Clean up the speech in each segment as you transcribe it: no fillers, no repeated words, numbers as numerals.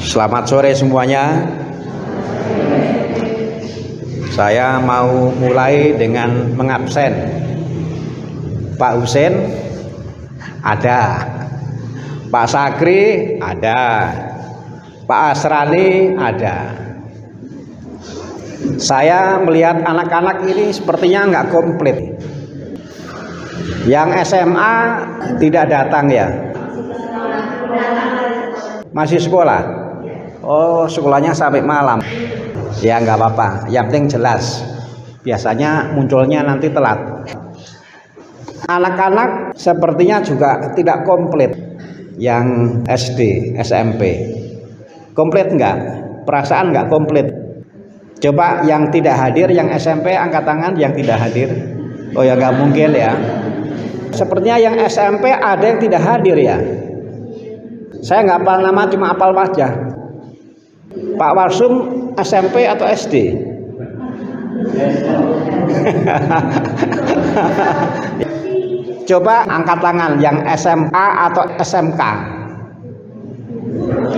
Selamat sore semuanya. Saya mau mulai dengan mengabsen. Pak Husin ada, Pak Sakri ada, Pak Asrani ada. Saya melihat anak-anak ini sepertinya nggak komplit. Yang SMA tidak datang ya? Masih sekolah? Oh, sekolahnya sampai malam. Ya nggak apa-apa, yang penting jelas. Biasanya munculnya nanti telat. Anak-anak sepertinya juga tidak komplit. Yang SD, SMP komplit nggak? Perasaan nggak komplit. Coba yang tidak hadir, yang SMP angkat tangan yang tidak hadir. Oh ya nggak mungkin ya. Sepertinya yang SMP ada yang tidak hadir ya. Saya nggak hafal nama, cuma hafal wajah. Pak Warsum SMP atau SD? Coba angkat tangan yang SMA atau SMK.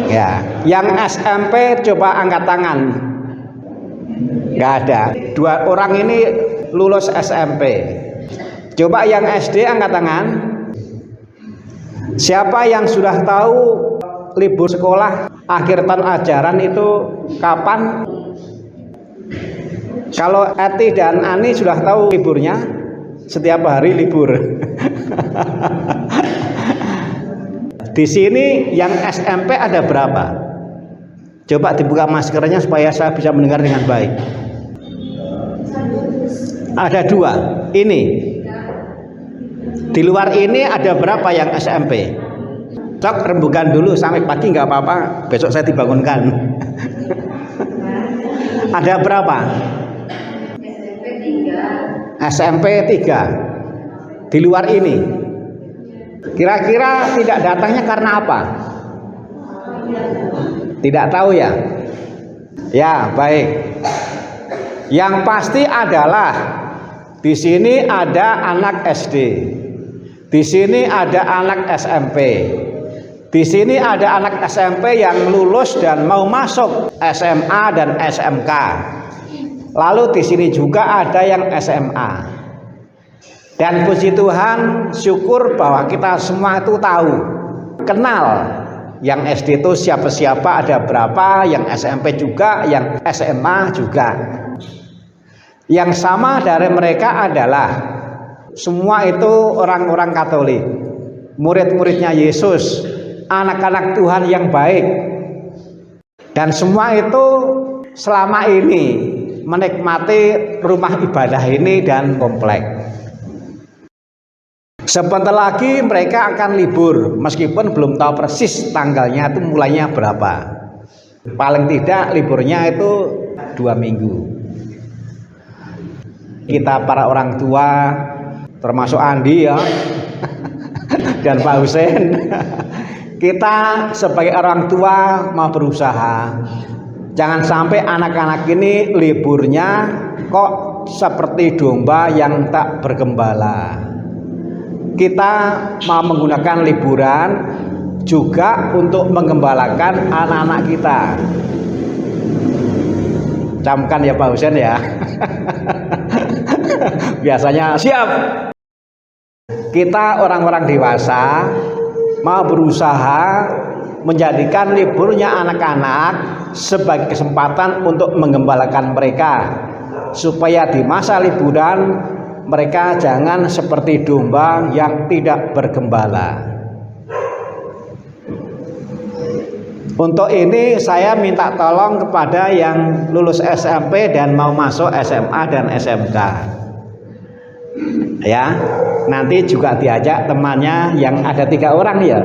Ya, yang SMP coba angkat tangan. Nggak ada. Dua orang ini lulus SMP. Coba yang SD angkat tangan. Siapa yang sudah tahu libur sekolah akhir tahun ajaran itu kapan? Kalau Eti dan Ani sudah tahu liburnya, setiap hari libur. Di sini yang SMP ada berapa? Coba dibuka maskernya supaya saya bisa mendengar dengan baik. Ada dua. Ini di luar ini ada berapa yang SMP? Sok rembukan dulu sampai pagi nggak apa-apa, besok saya dibangunkan. Ada berapa? SMP 3. Di luar ini. Kira-kira tidak datangnya karena apa? Tidak tahu ya? Ya, baik. Yang pasti adalah di sini ada anak SD. Di sini ada anak SMP. Di sini ada anak SMP yang lulus dan mau masuk SMA dan SMK. Lalu di sini juga ada yang SMA. Dan puji Tuhan, syukur bahwa kita semua itu tahu, kenal yang SD itu siapa-siapa, ada berapa, yang SMP juga, yang SMA juga. Yang sama dari mereka adalah semua itu orang-orang Katolik, murid-muridnya Yesus, anak-anak Tuhan yang baik. Dan semua itu selama ini menikmati rumah ibadah ini dan komplek. Sebentar lagi mereka akan libur, meskipun belum tahu persis tanggalnya itu mulainya berapa. Paling tidak liburnya itu 2 minggu. Kita para orang tua, termasuk Andi ya, dan Pak Husin, kita sebagai orang tua mau berusaha. Jangan sampai anak-anak ini liburnya kok seperti domba yang tak bergembala. Kita mau menggunakan liburan juga untuk menggembalakan anak-anak kita. Camkan ya Pak Husin ya. Biasanya siap. Kita orang-orang dewasa mau berusaha menjadikan liburnya anak-anak sebagai kesempatan untuk menggembalakan mereka, supaya di masa liburan mereka jangan seperti domba yang tidak bergembala. Untuk ini saya minta tolong kepada yang lulus SMP dan mau masuk SMA dan SMK. Ya, nanti juga diajak temannya yang ada 3 orang ya.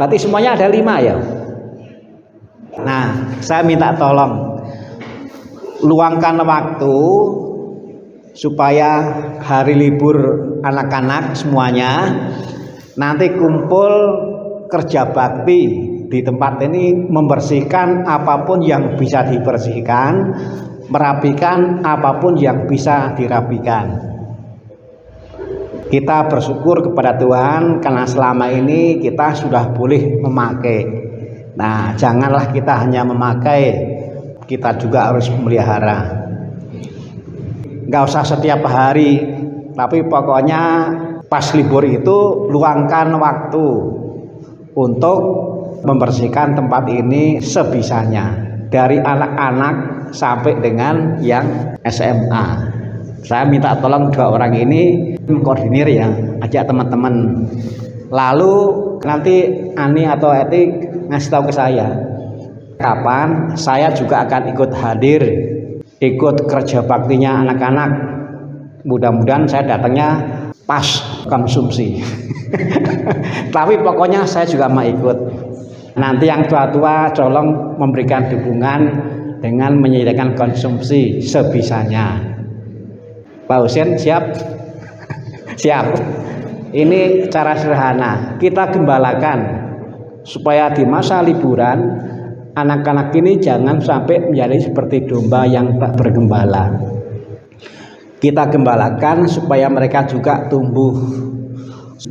Berarti semuanya ada 5 ya. Nah, saya minta tolong luangkan waktu supaya hari libur anak-anak semuanya nanti kumpul kerja bakti di tempat ini, membersihkan apapun yang bisa dibersihkan, merapikan apapun yang bisa dirapikan. Kita bersyukur kepada Tuhan karena selama ini kita sudah boleh memakai Nah, janganlah kita hanya memakai, kita juga harus memelihara. Nggak usah setiap hari, tapi pokoknya pas libur itu luangkan waktu untuk membersihkan tempat ini sebisanya, dari anak-anak sampai dengan yang SMA. Saya minta tolong 2 orang ini mengkoordinir ya, ajak teman-teman. Lalu nanti Ani atau Etik ngasih tahu ke saya kapan saya juga akan ikut hadir, ikut kerja baktinya anak-anak. Mudah-mudahan saya datangnya pas konsumsi. Tapi pokoknya saya juga mau ikut. Nanti yang tua-tua tolong memberikan dukungan dengan menyediakan konsumsi sebisanya. Pak Husin siap? Siap. Ini cara sederhana kita gembalakan supaya di masa liburan anak-anak ini jangan sampai menjadi seperti domba yang tak bergembala. Kita gembalakan supaya mereka juga tumbuh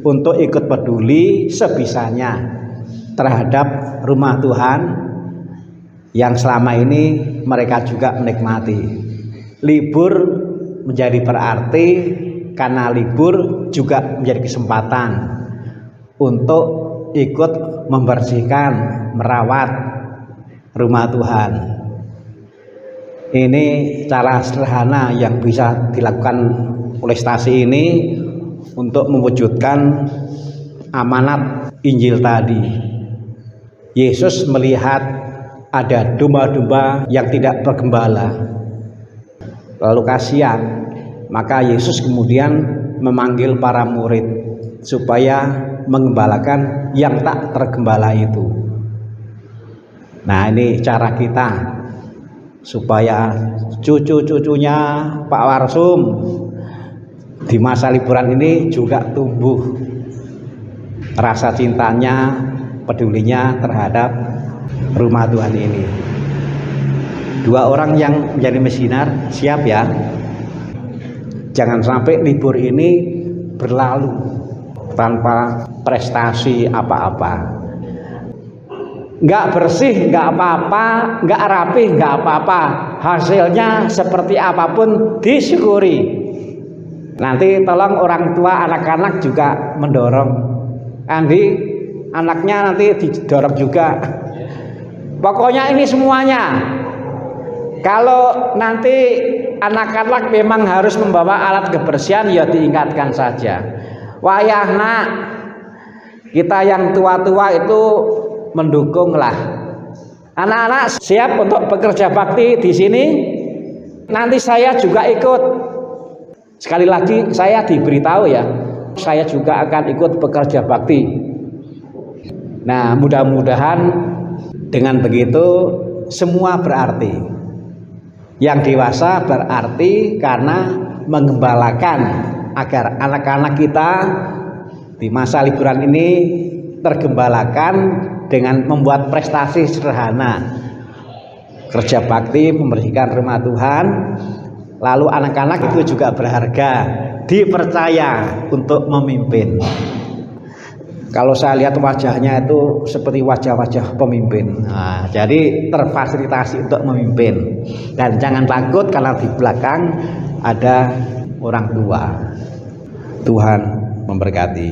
untuk ikut peduli sebisanya terhadap rumah Tuhan yang selama ini mereka juga menikmati. Libur menjadi berarti karena libur juga menjadi kesempatan untuk ikut membersihkan, merawat rumah Tuhan. Ini cara sederhana yang bisa dilakukan oleh stasi ini untuk mewujudkan amanat Injil tadi. Yesus melihat ada domba-domba yang tidak bergembala, lalu kasihan, maka Yesus kemudian memanggil para murid supaya mengembalakan yang tak tergembala itu. Nah, ini cara kita supaya cucu-cucunya Pak Warsum di masa liburan ini juga tumbuh rasa cintanya, pedulinya terhadap rumah Tuhan ini. 2 orang yang menjadi misioner siap ya. Jangan sampai libur ini berlalu tanpa prestasi apa-apa. Nggak bersih nggak apa-apa, nggak rapi nggak apa-apa, hasilnya seperti apapun disyukuri. Nanti tolong orang tua anak-anak juga mendorong. Andi anaknya nanti didorong juga. Pokoknya ini semuanya. Kalau nanti anak-anak memang harus membawa alat kebersihan, ya diingatkan saja. Wayahna kita yang tua-tua itu mendukunglah. Anak-anak siap untuk bekerja bakti di sini. Nanti saya juga ikut. Sekali lagi saya diberitahu ya, saya juga akan ikut bekerja bakti. Nah, mudah-mudahan dengan begitu semua berarti. Yang dewasa berarti karena mengembalakan agar anak-anak kita di masa liburan ini tergembalakan dengan membuat prestasi sederhana, kerja bakti, membersihkan rumah Tuhan. Lalu anak-anak itu juga berharga, dipercaya untuk memimpin. Kalau saya lihat wajahnya itu seperti wajah-wajah pemimpin. Nah, jadi terfasilitasi untuk memimpin. Dan jangan takut kalau di belakang ada orang tua. Tuhan memberkati.